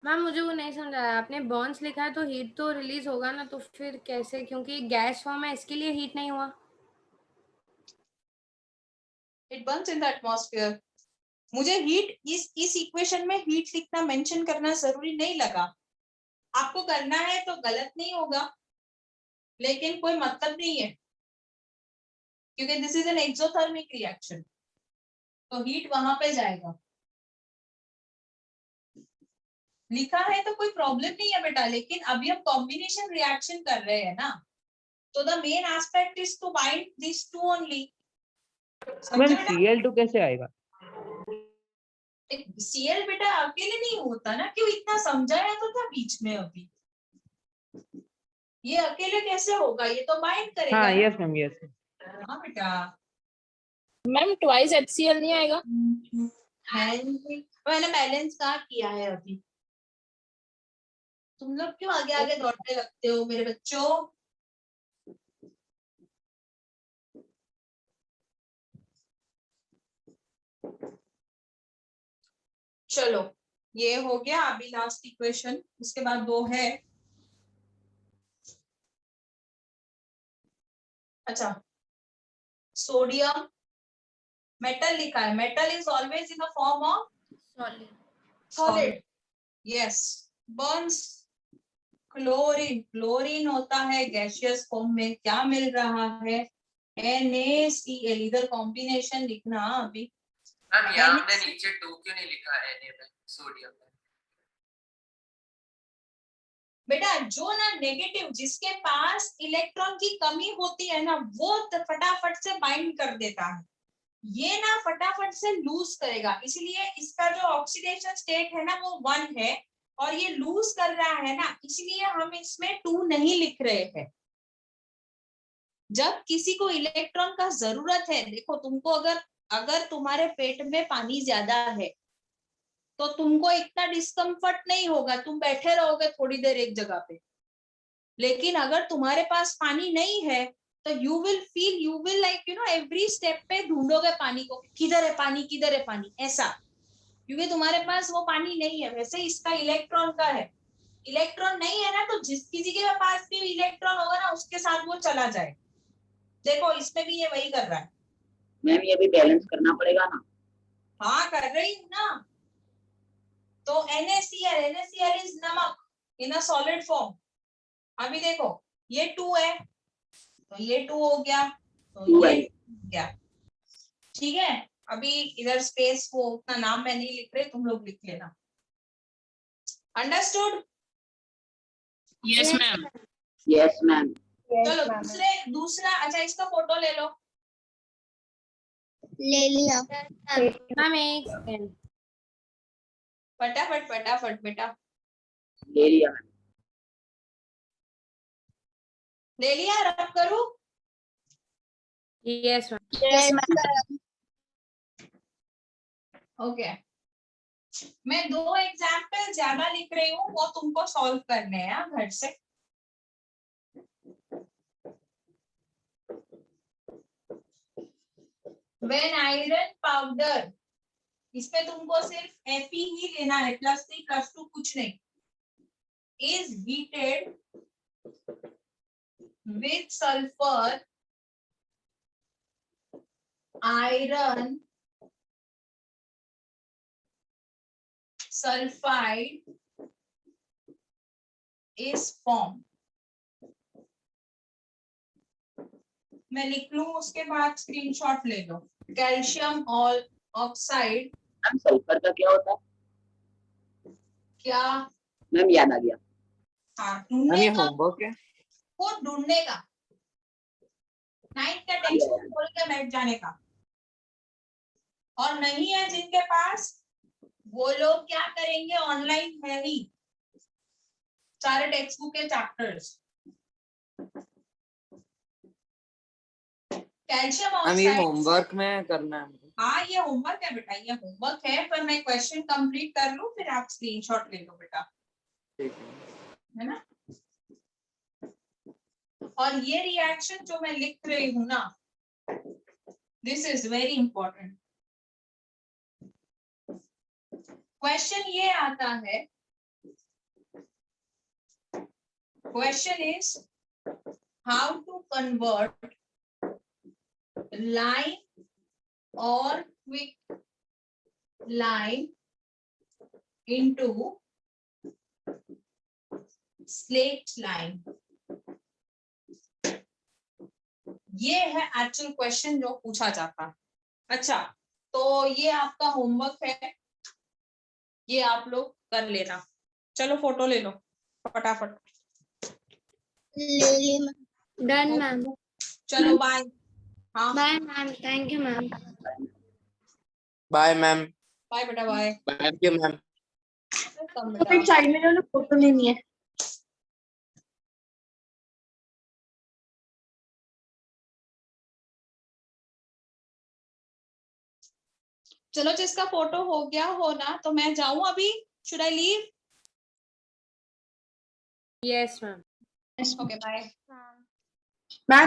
मैम मुझे वो नहीं समझ आया, आपने बॉन्ड्स लिखा है तो हीट तो रिलीज होगा ना, तो फिर कैसे? क्योंकि गैस फॉर्म है इसके लिए हीट नहीं हुआ।
It Burns in the atmosphere. मुझे हीट इस इक्वेशन में हीट लिखना, मेंशन करना जरूरी नहीं लगा। आपको करना है तो गलत नहीं होगा, लेकिन कोई मतलब नहीं है, क्योंकि this is an exothermic reaction, तो हीट वहां पे जाएगा। लिखा है तो कोई प्रॉब्लम नहीं है बेटा, लेकिन अभी हम कॉम्बिनेशन रिएक्शन कर रहे हैं ना, तो the main aspect is to bind this to only.
Ma'am Cl2 कैसे आएगा?
Cl बेटा अकेले नहीं होता ना, क्यों इतना समझाया तो था बीच में अभी। ये अकेले कैसे होगा, ये तो बाइंड करेगा
हाँ
ना।
Yes ma'am yes.
हाँ बेटा।
मैम ट्वाइस HCl नहीं आएगा?
मैंने बैलेंस कहाँ किया है अभी। तुम लोग क्यों आगे आगे दौड़ने लगते हो मेरे बच्चों। चलो ये हो गया अभी लास्ट इक्वेशन, उसके बाद दो है। अच्छा सोडियम मेटल लिखा है, metal is always in the form of solid. Yes Burns chlorine, chlorine होता है गैसियस फॉर्म में, क्या मिल रहा है NaCl, इधर कॉम्बिनेशन लिखना अभी।
मैम यहाँ हमने नीचे 2 क्यों नहीं लिखा है Na में सोडियम में?
बेटा जो ना नेगेटिव, जिसके पास इलेक्ट्रॉन की कमी होती है ना, वो फटाफट से बाइंड कर देता है, ये ना फटाफट से लूज करेगा, इसलिए इसका जो ऑक्सीडेशन स्टेट है ना वो 1 है, और ये लूज कर रहा है ना, इसलिए हम इसमें 2 नहीं लिख रहे हैं। जब किसी को इलेक्ट्रॉन का जरूरत है, देखो तुमको अगर तुम्हारे पेट में पानी ज्यादा है तो तुमको इतना डिस्कम्फर्ट नहीं होगा, तुम बैठे रहोगे थोड़ी देर एक जगह पे। लेकिन अगर तुम्हारे पास पानी नहीं है तो you will like every step पे ढूंढोगे पानी को, किधर है पानी, किधर है पानी, ऐसा, क्योंकि तुम्हारे पास वो पानी नहीं है। वैसे इसका इलेक्ट्रॉन का है, इलेक्ट्रॉन नहीं है ना, तो जिस किसी के पास भी इलेक्ट्रॉन होगा ना उसके साथ वो चला जाए। देखो इसमें भी ये वही कर रहा है।
मैम ये भी बैलेंस करना पड़ेगा ना?
हाँ कर रही हूँ ना। तो NaCl इज नमक इन अ सॉलिड फॉर्म। अभी देखो ये 2 है तो ये 2 हो गया, तो
2
ये
है।
2 हो गया, ठीक है। अभी इधर स्पेस को उतना नाम मैं नहीं लिख रही, तुम लोग लिख लेना। Understood?
Yes ma'am.
Yes ma'am.
चलो दूसरा अच्छा इसका फोटो ले लो।
ले लिया
मैम एक सेकंड।
फटाफट फटाफट बेटा।
ले लिया मैम।
ले लिया, रब करूं?
Yes ma'am.
ओके मैं 2 एग्जाम्पल ज्यादा लिख रही हूँ, वो तुमको सॉल्व करने हैं घर से। व्हेन आयरन पाउडर, इसमें तुमको सिर्फ Fe ही लेना है, +3 +2 कुछ नहीं, is heated with sulphur iron sulphide is form. मैं लिख लूं, उसके बाद स्क्रीनशॉट ले लो। Calcium oxide.
मैम सल्फर का क्या होता है?
क्या?
मैम याद आ गया।
हाँ
मैम
ढूंढने
ये
का,
होमवर्क है?
वो ढूंढने का, 9th का टेक्स्ट बुक खोल के बैठ जाने का। और नहीं है जिनके पास, वो लोग क्या करेंगे, ऑनलाइन है ही सारे टेक्स्ट बुक के चैप्टर्स। कैल्शियम
मैम ये
ऑक्साइड।
होमवर्क में करना है मुझे।
हाँ ये होमवर्क है बेटा, ये होमवर्क है, पर मैं क्वेश्चन कंप्लीट कर लूं फिर आप स्क्रीनशॉट ले लो बेटा,
ठीक है
है ना। और ये रिएक्शन जो मैं लिख रही हूँ ना, this is very important. Question ये आता है, question is how to convert lime or quick lime into slaked lime। ये है एक्चुअल क्वेश्चन जो पूछा जाता है। अच्छा तो ये आपका होमवर्क है, ये आप लोग कर लेना। चलो फोटो ले लो फटाफट।
ले ली डन मैम।
चलो बाय। हाँ
bye ma'am, thank you ma'am.
Bye ma'am.
Bye बेटा बाय।
Thank you ma'am.
बेटा
साइड में फोटो लेनी है।
चलो जिसका फोटो हो गया हो ना, तो मैं जाऊं अभी, should I leave?
Yes, ma'am.
Okay bye.